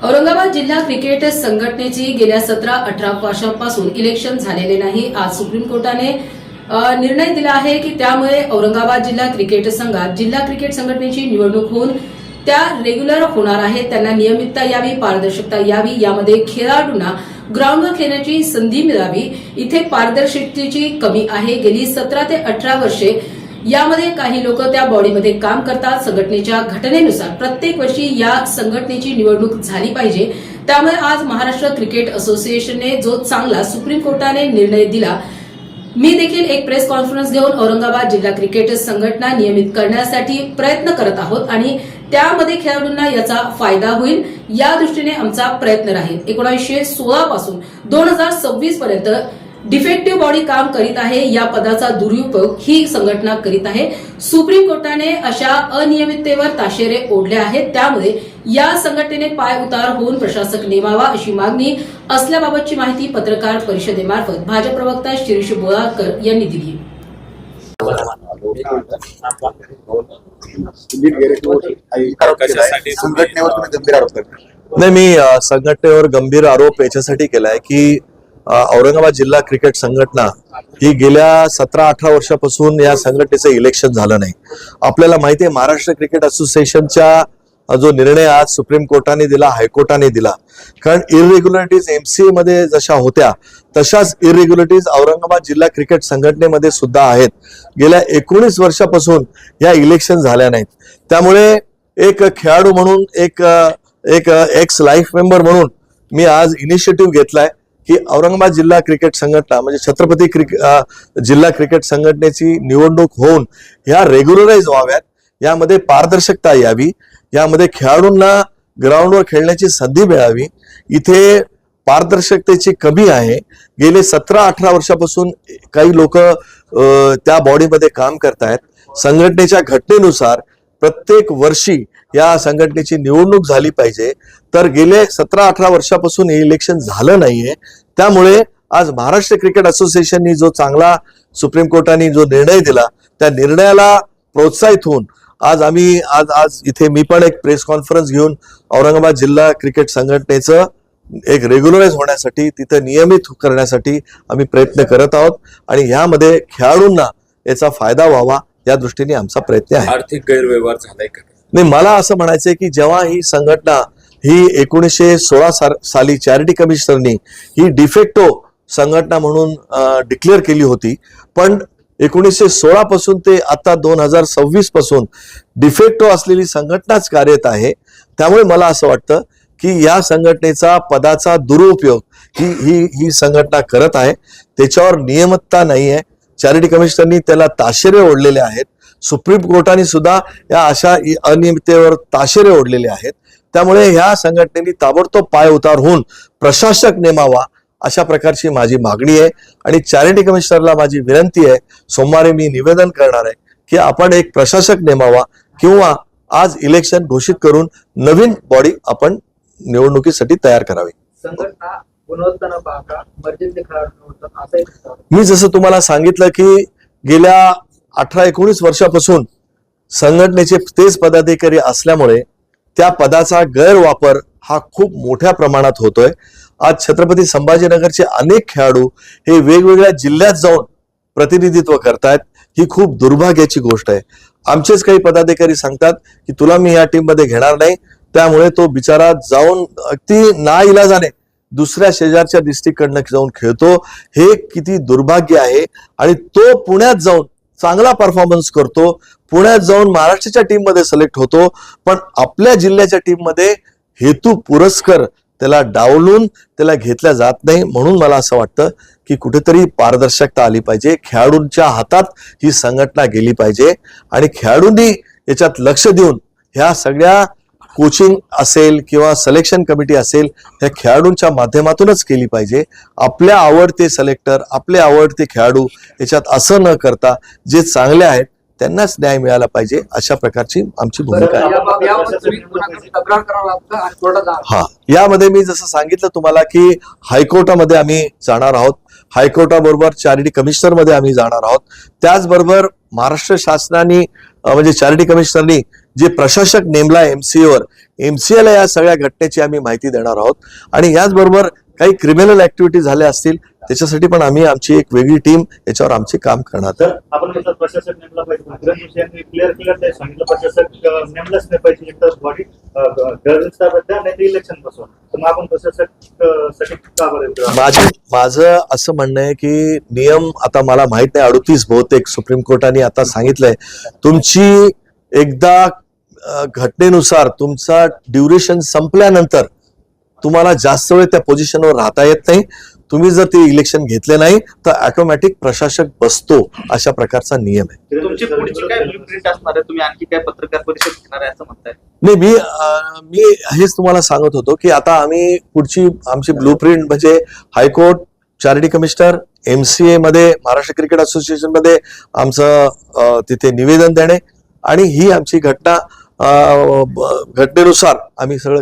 औरंगाबाद जिल्हा क्रिकेट संघटनेची गेल्या 17-18 वर्षांपासून इलेक्शन झालेले नाही। आज सुप्रीम कोर्टाने निर्णय दिला आहे की त्यामुळे औरंगाबाद जिल्हा क्रिकेट संघात जिल्हा क्रिकेट संघटनेची निवडणूक होऊन त्या रेग्युलर होणार आहेत। त्यांना नियमितता यावी, पारदर्शकता यावी, यामध्ये खेळाडूंना ग्राउंडवर खेळण्याची संधी मिळावी। इथे पारदर्शकतेची कमी आहे। गेली 17 ते 18 वर्षे यामध्ये काही लोक त्या बॉडीमध्ये काम करतात। संघटनेच्या घटनेनुसार प्रत्येक वर्षी या संघटनेची निवडणूक झाली पाहिजे। त्यामुळे आज महाराष्ट्र क्रिकेट असोसिएशनने जो चांगला सुप्रीम कोर्टाने निर्णय दिला, मी देखील एक प्रेस कॉन्फरन्स घेऊन औरंगाबाद जिल्हा क्रिकेट संघटना नियमित करण्यासाठी प्रयत्न करत आहोत आणि त्यामध्ये खेळाडूंना याचा फायदा होईल या दृष्टीने आमचा प्रयत्न राहील। 1916 पासून 2026 पर्यंत डिफेक्टिव्ह बॉडी काम करीत आहे। या पदाचा दुरुपयोग ही संघटना करीत आहे। सुप्रीम कोर्टाने अशा अनियमिततेवर ताशेरे ओढले आहेत। त्यामुळे या संघटनेने पाय उतार होऊन प्रशासक नेमावा अशी मागणी असल्याबाबतची माहिती पत्रकार परिषदेमार्फत भाजप प्रवक्ता शिरीष बोराळकर यांनी दिली। नाही, मी संघटनेवर गंभीर आरोप याच्यासाठी केलाय की औरंगाबाद जिल्हा क्रिकेट संघटना ही गेल्या 17-18 वर्षापासून या संघटनेचं इलेक्शन झालं नाही। आपल्याला माहिती आहे, महाराष्ट्र क्रिकेट असोसिएशनचा जो निर्णय आज सुप्रीम कोर्टाने दिला, हायकोर्टाने दिला, कारण इरेग्युलरिटीज एमसीए मध्ये जशा होत्या तशाच इरेग्युलरिटीज औरंगाबाद जिल्हा क्रिकेट संघटनेमध्ये सुद्धा आहेत। गेल्या 19 वर्षापासून या इलेक्शन झाल्या नाहीत। त्यामुळे एक खेळाडू म्हणून, एक एक्स लाईफ मेंबर म्हणून मी आज इनिशिएटिव्ह घेतलाय की औरंगाबाद जिल्हा क्रिकेट संघटना म्हणजे छत्रपती जिल्हा क्रिकेट संघटनेची निवडणूक होऊन ह्या रेग्युलराइज व्हाव्यात, यामध्ये पारदर्शकता यावी, यामध्ये खेळाडूंना ग्राउंडवर खेळण्याची संधी मिळावी। इथे पारदर्शकतेची कमी आहे। गेले 17-18 वर्षापासून काही लोक त्या बॉडीमध्ये काम करतायत। संघटनेच्या घटनेनुसार प्रत्येक वर्षी या संघटनेची निवडणूक झाली पाहिजे, तर गेले 17-18 वर्षापासून हे इलेक्शन झालं नाहीये। त्यामुळे आज महाराष्ट्र क्रिकेट असोसिएशननी जो चांगला सुप्रीम कोर्टाने जो निर्णय दिला, त्या निर्णयाला प्रोत्साहित होऊन आज इथे मी पण एक प्रेस कॉन्फरन्स घेऊन औरंगाबाद जिल्हा क्रिकेट संघटनेचं एक रेग्युलराइज होण्यासाठी, तिथे नियमित करण्यासाठी आम्ही प्रयत्न करत आहोत आणि यामध्ये खेळाडूंना याचा फायदा व्हावा या दृष्टीने आमचा प्रयत्न आहे। आर्थिक गैरव्यवहार झालाय का? नाही, मला असं म्हणायचंय की जेव्हा ही संघटना ही 1916 साली चॅरिटी कमिशनरनी ही डिफेक्टो संघटना म्हणून डिक्लेअर केली होती, पण 1916 पासून ते आता 2026 पासून डिफेक्टो असलेली संघटनाच कार्यरत आहे। त्यामुळे मला असं वाटतं की या संघटनेचा पदाचा दुरुपयोग ही संघटना करत आहे। त्याच्यावर नियमितता नाहीये। चॅरिटी कमिशनरनी त्याला ताशेरे ओढलेले आहेत। सुप्रीम कोर्टाने सुद्धा या अशा अनियमिततेवर ताशेरे ओढलेले आहेत। त्यामुळे ह्या संघटनेने ताबडतोब पाय उतार होऊन प्रशासक नेमावा अशा प्रकारची माझी मागणी आहे आणि चॅरिटी कमिशनरला माझी विनंती आहे, सोमवारी मी निवेदन करणार आहे की आपण एक प्रशासक नेमावा किंवा आज इलेक्शन घोषित करून नवीन बॉडी आपण निवडणुकीसाठी तयार करावी। संघटना गुणवत्ता पाहता मर्जीचे खेळाडू होतात। मी जसं तुम्हाला सांगितलं की गेल्या 18-19 वर्षापासून संघटनेचे तेच पदाधिकारी असल्यामुळे त्या पदाचा गैरवापर हा खूप मोठ्या प्रमाणात होतोय। आज छत्रपती संभाजीनगरचे अनेक खेळाडू हे वेगवेगळ्या जिल्ह्यात जाऊन प्रतिनिधित्व करतायत। ही खूप दुर्भाग्याची गोष्ट आहे। आमचेच काही पदाधिकारी सांगतात की तुला मी या टीम मध्ये घेणार नाही, त्यामुळे तो बिचारा जाऊन अगदी नाइलाजाने दुसऱ्या शेजारच्या डिस्ट्रिक्टकडनं जाऊन खेळतो। हे किती दुर्भाग्य आहे। आणि तो पुण्यात जाऊन चांगला परफॉर्मन्स करतो, पुण्यात जाऊन महाराष्ट्राच्या टीम मध्ये सिलेक्ट होतो, पण आपल्या जिल्ह्याच्या टीम मध्ये हेतू पुरस्कर त्याला डावलून त्याला घेतल्या जात नाही। म्हणून मला असं वाटतं की कुठेतरी पारदर्शकता आली पाहिजे। खेळाडूंच्या हातात ही संघटना गेली पाहिजे आणि खेळाडूंनी याच्यात लक्ष देऊन ह्या सगळ्या कोचिंग असेल किंवा सिलेक्शन कमिटी असेल ह्या खेळाडूंच्या माध्यमातूनच केली पाहिजे। आपल्या आवडते सिलेक्टर, आपले आवडते खेळाडू याच्यात असं न करता जे चांगले आहेत त्यांनाच न्याय मिळाला पाहिजे, अशा प्रकारची आमची भूमिका आहे। हा, यामध्ये मी जसं सांगितलं तुम्हाला की हायकोर्टामध्ये आम्ही जाणार आहोत। हायकोर्टाबरोबर चॅरिटी कमिशनर मध्ये आम्ही जाणार आहोत। त्याचबरोबर महाराष्ट्र शासनाने म्हणजे चॅरिटी कमिशनरनी जे प्रशासक नेमला MCA वर, MCA ला या सगळ्या घटनेची आम्ही माहिती देणार आहोत आणि याचबरोबर काही क्रिमिनल ऍक्टिव्हिटी झाल्या असतील त्याच्यासाठी पण आम्ही आमची एक वेगळी टीम याच्यावर आमचे काम करणार. तर आपण म्हणतात प्रशासक नेमला पाहिजे, भगीरथ जोशी यांनी क्लिअर केलं, ते सांगितलं प्रशासक नेमलाच नाही पाहिजे, एक तर बॉडी गव्हर्नन्स द्या नाही इलेक्शन पासून. तर मग आपण प्रशासक साठी का बरं? माझं असं म्हणणं आहे की नियम आता मला माहित नाही 38 बहुतेक सुप्रीम कोर्टाने आता सांगितलंय, तुमची एकदा घटनेनुसार तुमचा ड्युरेशन संपल्यानंतर तुम्हाला जास्त वेळ त्या पोझिशनवर राहता येत नाही. तुम्ही जर ते इलेक्शन घेतले नाही तर ऑटोमॅटिक प्रशासक बसतो, अशा प्रकारचा नियम आहे. तुमची पुढची काय ब्लूप्रिंट असणार आहे? तुम्ही आणखी काय पत्रकार परिषद घेणार आहे असं म्हणताय? नाही, मी हेच तुम्हाला सांगत होतो की आता आम्ही पुढची आमची ब्लूप्रिंट म्हणजे हायकोर्ट, चॅरिटी कमिशनर, MCA मध्ये, महाराष्ट्र क्रिकेट असोसिएशन मध्ये आमचं तिथे निवेदन देणे आणि ही आमची घटनेनुसार आम्ही सगळं